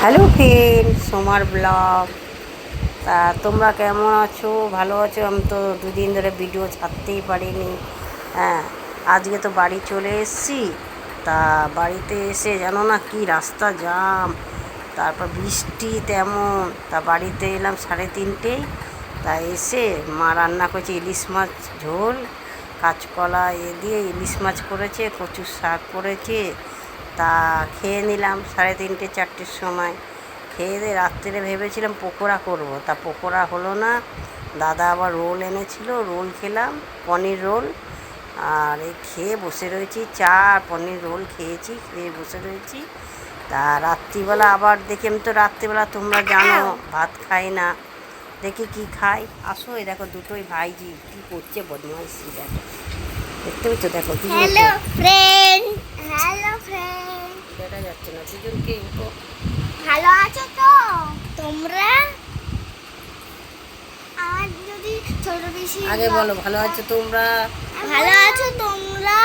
Hello friend, সোমার blog. তা তোমরা কেমন আছো? ভালো আছো? আমি তো দুদিন ধরে ভিডিও ছাড়তেই পারিনি। হ্যাঁ, আজকে তো বাড়ি চলে এসেছি। তা বাড়িতে এসে জানো না কি রাস্তা জ্যাম, তারপর বৃষ্টি তেমন। তা বাড়িতে এলাম 3:30। তা এসে মা রান্না করেছে ইলিশ মাছ ঝোল, কাঁচকলা দিয়ে ইলিশ মাছ করেছে, কচুর শাক করেছে। তা খেয়ে নিলাম 3:30 4টের সময়। খেয়ে দিয়ে রাত্রে ভেবেছিলাম পকোড়া করব, তা পকোড়া হলো না। দাদা আবার রোল এনেছিল, রোল খেলাম, পনির রোল। আর এই খেয়ে বসে রয়েছি, চা আর পনির রোল খেয়েছি, খেয়ে বসে রয়েছি। তা রাত্রিবেলা আবার দেখি, আমি তো রাত্রিবেলা তোমরা জানো ভাত খাই না, দেখি কি খাই। আসো, এই দেখো দুটোই ভাইজি কি করছে, বদমাইশি দেখো, দেখতে পাচ্ছ? দেখো হ্যালো ফ্রেন্ড, হ্যালো ফ্রেন্ড, দেখা যাচ্ছে না দুজনকে। ভালো আছো তো তোমরা? আমার যদি ছোট বেশি আগে বলো, ভালো আছো তোমরা? ভালো আছো তোমরা?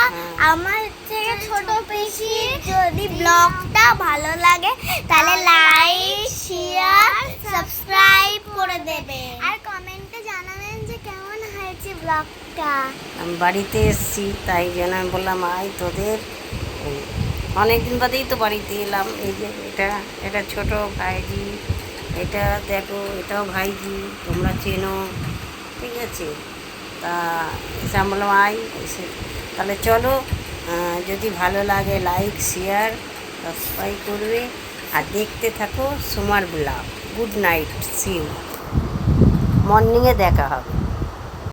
আমার থেকে ছোট বেশি যদি ব্লগটা ভালো লাগে তাহলে লাইক শেয়ার সাবস্ক্রাইব করে দেবে, আর কমেন্টে জানাবেন যে কেমন হয়েছে ব্লগটা। আমি বাড়িতে এসেছি, তাই জন্য আমি বললাম আয় তোদের, অনেক দিন বাদেই তো বাড়িতে এলাম। এই যে এটা ছোট ভাইজি, এটা দেখো এটাও ভাইজি, তোমরা চেনো, ঠিক আছে? তা এসে আমি বললাম আয় এসে, তাহলে চলো, যদি ভালো লাগে লাইক শেয়ার সাবস্ক্রাইব করবে আর দেখতে থাকো সোমার blog. Good night, see you, মর্নিংয়ে দেখা হবে।